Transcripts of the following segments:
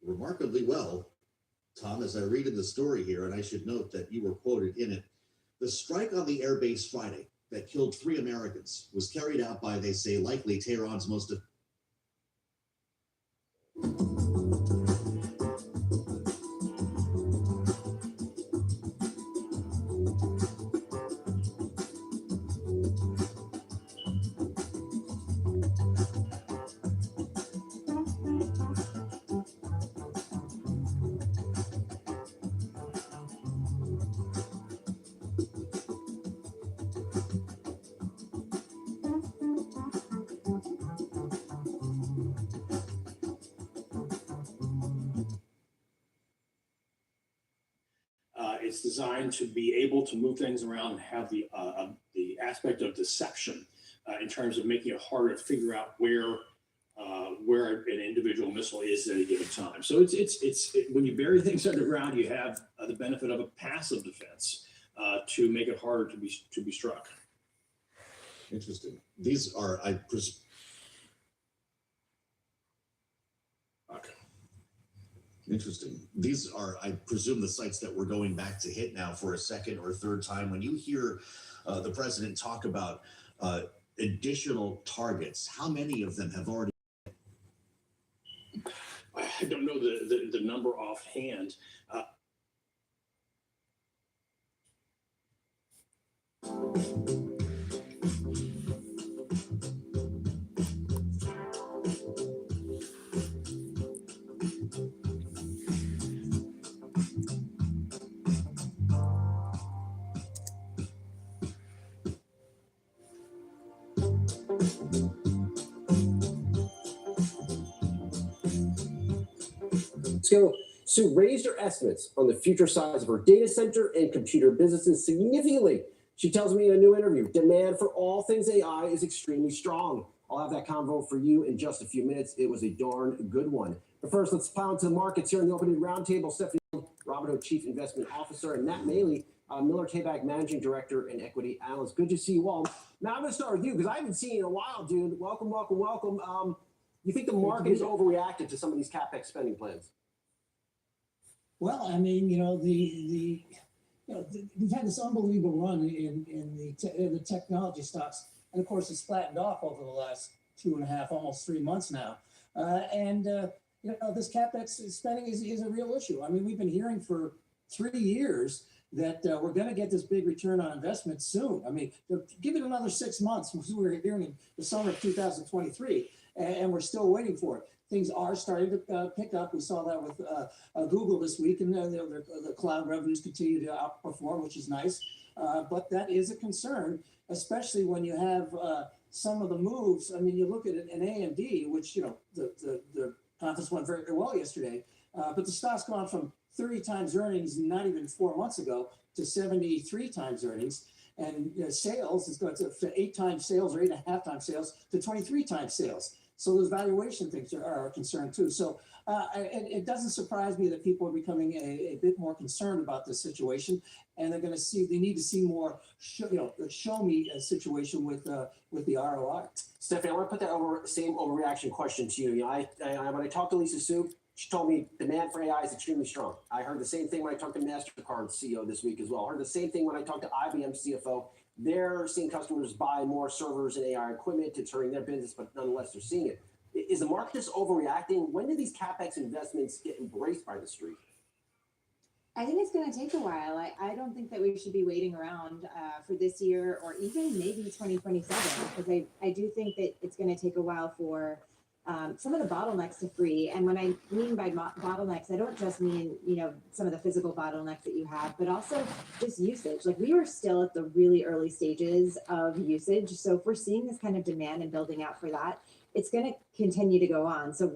remarkably well, Tom, as I read in the story here, and I should note that you were quoted in it. The strike on the airbase Friday that killed 3 Americans was carried out by, they say, likely Tehran's most. It's designed to be able to move things around and have the aspect of deception in terms of making it harder to figure out where an individual missile is at a given time. So it's when you bury things underground, you have the benefit of a passive defense to make it harder to be struck. Interesting. These are, Interesting. These are, I presume, the sites that we're going back to hit now for a second or third time. When you hear the president talk about additional targets, how many of them have already? I don't know the number offhand. Sue raised her estimates on the future size of her data center and computer businesses significantly. She tells me in a new interview, demand for all things AI is extremely strong. I'll have that convo for you in just a few minutes. It was a darn good one. But first, let's plow into the markets here in the opening roundtable. Stephanie Robinot, Chief Investment Officer, and Matt Maley, Miller Tabak Managing Director and Equity Analyst. Good to see you all. Now, I'm going to start with you because I haven't seen you in a while, dude. Welcome. You think the market has overreacted to some of these CapEx spending plans? Well, I mean, we've had this unbelievable run in the technology stocks, and of course, it's flattened off over the last 2.5, almost 3 months now. This CapEx spending is a real issue. I mean, we've been hearing for 3 years that we're going to get this big return on investment soon. I mean, give it another 6 months. We were hearing in the summer of 2023, and we're still waiting for it. Things are starting to pick up. We saw that with Google this week, and the cloud revenues continue to outperform, which is nice. But that is a concern, especially when you have some of the moves. I mean, you look at it in AMD, which the conference went very, very well yesterday, but the stock's gone from 30 times earnings not even 4 months ago to 73 times earnings, and sales is going to 8 times sales or 8.5 times sales to 23 times sales. So those valuation things are a concern too. So it doesn't surprise me that people are becoming a bit more concerned about this situation, and they need to see more, show me a situation with the ROI. Stephanie, I want to put that same overreaction question to you. When I talked to Lisa Su, she told me demand for AI is extremely strong. I heard the same thing when I talked to MasterCard CEO this week as well. I heard the same thing when I talked to IBM CFO. They're seeing customers buy more servers and AI equipment. It's hurting their business, but nonetheless, they're seeing it. Is the market just overreacting? When do these CapEx investments get embraced by the street? I think it's going to take a while. I don't think that we should be waiting around for this year or even maybe 2027, because I do think that it's going to take a while for some of the bottlenecks to free. And when I mean by bottlenecks, I don't just mean, some of the physical bottlenecks that you have, but also just usage. Like, we are still at the really early stages of usage. So if we're seeing this kind of demand and building out for that, it's going to continue to go on. So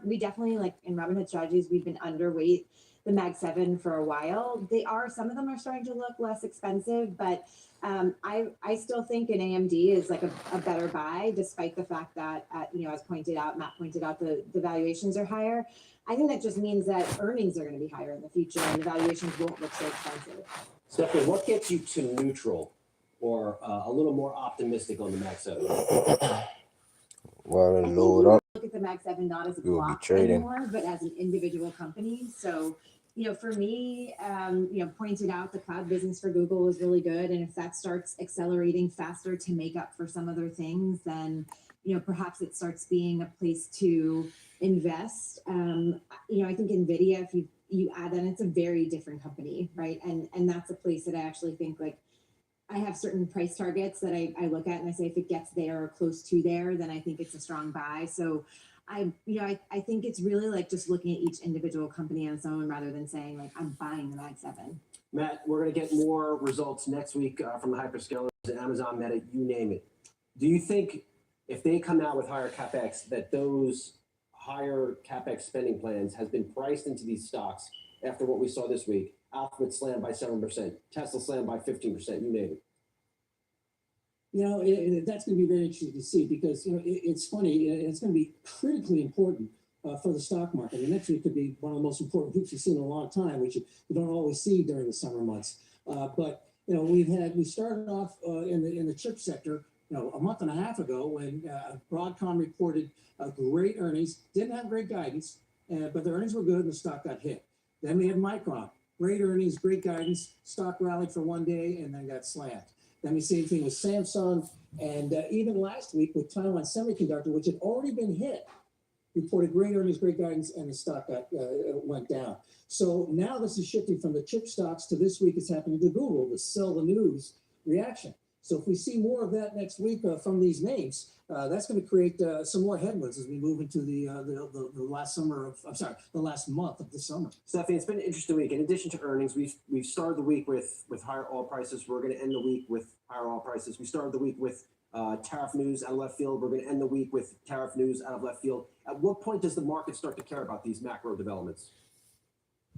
we definitely, like in Robinhood Strategies, we've been underweight the Mag 7 for a while. Some of them are starting to look less expensive, but I still think an AMD is like a better buy, despite the fact that, as Matt pointed out, the valuations are higher. I think that just means that earnings are going to be higher in the future and the valuations won't look so expensive. Stephanie, what gets you to neutral or a little more optimistic on the Mag 7? Well, look at the Mag 7 not as a We will be block trading. anymore, but as an individual company. So, for me, pointed out the cloud business for Google is really good. And if that starts accelerating faster to make up for some other things, then, perhaps it starts being a place to invest. I think NVIDIA, if you add that, it's a very different company, right? And that's a place that I actually think like, I have certain price targets that I look at and I say, if it gets there or close to there, then I think it's a strong buy. So I think it's really like just looking at each individual company on its own rather than saying like, I'm buying the Mag 7. Matt, we're going to get more results next week from the hyperscalers, Amazon, Meta, you name it. Do you think if they come out with higher CapEx, that those higher CapEx spending plans has been priced into these stocks after what we saw this week? Alphabet slammed by 7%, Tesla slammed by 15%, you name it. That's going to be very interesting to see because it's funny. It's going to be critically important for the stock market. And next week could be one of the most important weeks we've seen in a long time, which you don't always see during the summer months. But we started off in the chip sector, a month and a half ago when Broadcom reported great earnings, didn't have great guidance, but the earnings were good and the stock got hit. Then we had Micron, great earnings, great guidance, stock rallied for one day and then got slammed. Then we see the same thing with Samsung, and even last week with Taiwan Semiconductor, which had already been hit, reported great earnings, great guidance, and the stock went down. So now this is shifting from the chip stocks to this week it's happening to Google, the sell the news reaction. So if we see more of that next week from these names, that's going to create some more headwinds as we move into the last month of the summer. Stephanie, it's been an interesting week. In addition to earnings, we've started the week with higher oil prices. We're going to end the week with higher oil prices. We started the week with tariff news out of left field. We're going to end the week with tariff news out of left field. At what point does the market start to care about these macro developments?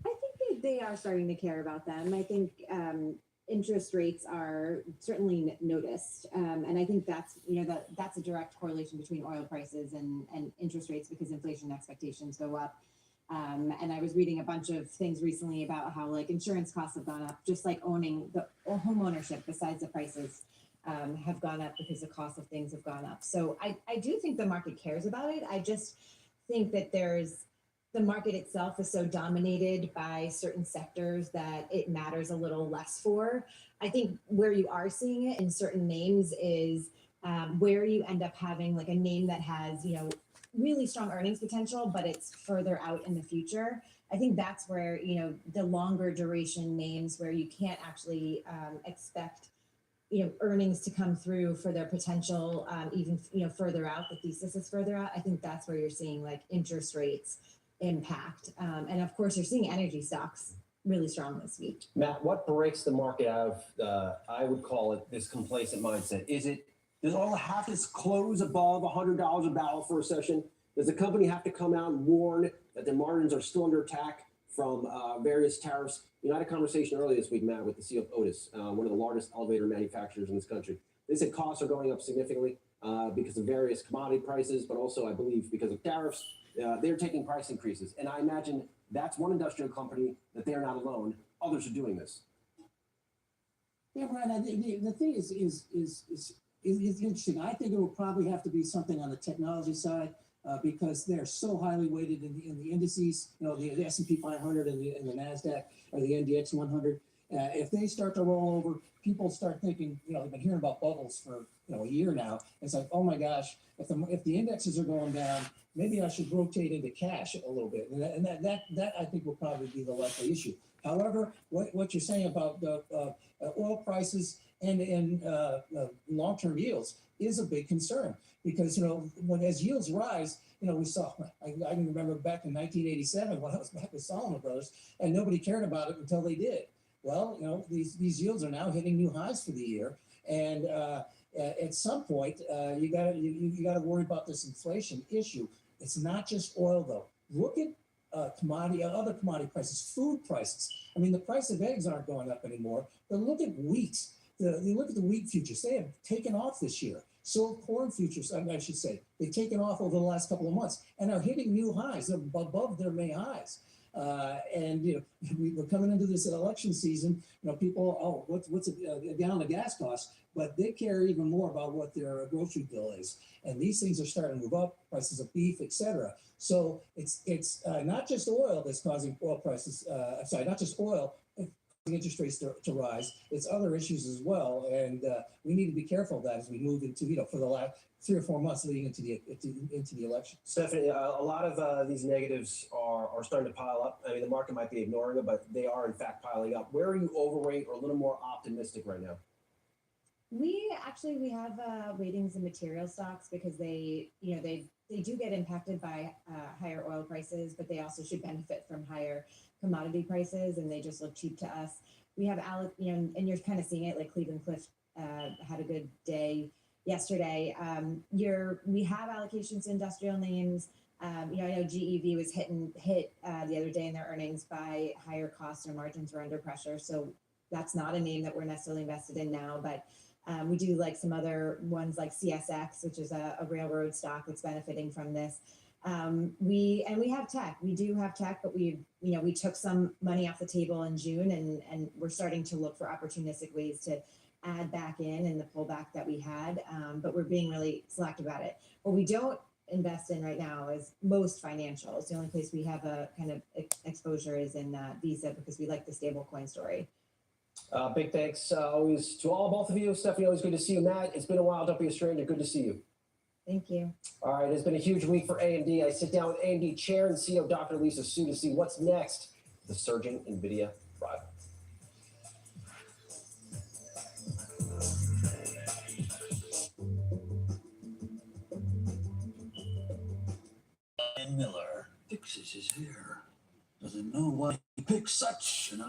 I think they are starting to care about them. I think interest rates are certainly noticed. And I think that's a direct correlation between oil prices and interest rates because inflation expectations go up. And I was reading a bunch of things recently about how like insurance costs have gone up, just like owning home ownership besides the prices have gone up because the cost of things have gone up. So I do think the market cares about it. I just think that the market itself is so dominated by certain sectors that it matters a little less for. I think where you are seeing it in certain names is where you end up having like a name that has, really strong earnings potential, but it's further out in the future. I think that's where, the longer duration names where you can't actually expect, earnings to come through for their potential, even, further out, the thesis is further out. I think that's where you're seeing like interest rates impact. And of course, you're seeing energy stocks really strong this week. Matt, what breaks the market out of, I would call it this complacent mindset? Does oil have to close above $100 a barrel for a session? Does the company have to come out and warn that their margins are still under attack from various tariffs? I had a conversation earlier this week, Matt, with the CEO of Otis, one of the largest elevator manufacturers in this country. They said costs are going up significantly because of various commodity prices, but also, I believe, because of tariffs. They're taking price increases. And I imagine that's one industrial company that they're not alone. Others are doing this. Yeah, Brian, the thing is interesting. I think it will probably have to be something on the technology side because they're so highly weighted in the indices, the S&P 500 and the NASDAQ or the NDX 100. If they start to roll over, people start thinking, they've been hearing about bubbles for a year now. It's like, oh my gosh, if the indexes are going down, maybe I should rotate into cash a little bit. And that I think will probably be the likely issue. However, what you're saying about oil prices and long-term yields is a big concern because, as yields rise, we saw, I can remember back in 1987 when I was back with Salomon Brothers and nobody cared about it until they did. Well, these yields are now hitting new highs for the year. And at some point, you got to worry about this inflation issue. It's not just oil, though. Look at other commodity prices, food prices. I mean, the price of eggs aren't going up anymore, but look at wheat. You look at the wheat futures. They have taken off this year. So have corn futures, I should say. They've taken off over the last couple of months and are hitting new highs. They're above their May highs. And we're coming into this election season. People, oh, what's a gallon of gas cost? But they care even more about what their grocery bill is. And these things are starting to move up, prices of beef, et cetera. So it's not just oil that's causing oil prices. Not just oil, interest rates to rise. It's other issues as well, and we need to be careful of that as we move into for the last 3 or 4 months leading into the election. Stephanie, a lot of these negatives are starting to pile up. I mean, the market might be ignoring it, but they are in fact piling up. Where are you overweight or a little more optimistic right now? We have weightings in material stocks because they do get impacted by higher oil prices, but they also should benefit from higher commodity prices, and they just look cheap to us. We have and you're kind of seeing it, like Cleveland Cliff had a good day yesterday. We have allocations to industrial names. I know GEV was hit the other day in their earnings by higher costs. Their margins were under pressure, so that's not a name that we're necessarily invested in now, but we do like some other ones like CSX, which is a railroad stock that's benefiting from this. We have tech. We do have tech, but we took some money off the table in June, and we're starting to look for opportunistic ways to add back in the pullback that we had. But we're being really selective about it. What we don't invest in right now is most financials. The only place we have a kind of exposure is in Visa, because we like the stable coin story. Big thanks always to both of you. Stephanie, always good to see you. Matt, it's been a while. Don't be a stranger. Good to see you. Thank you. All right, it's been a huge week for AMD. I sit down with AMD Chair and CEO Dr. Lisa Su to see what's next. The surging NVIDIA rival. Miller fixes his hair. Doesn't know why he picked such an ugly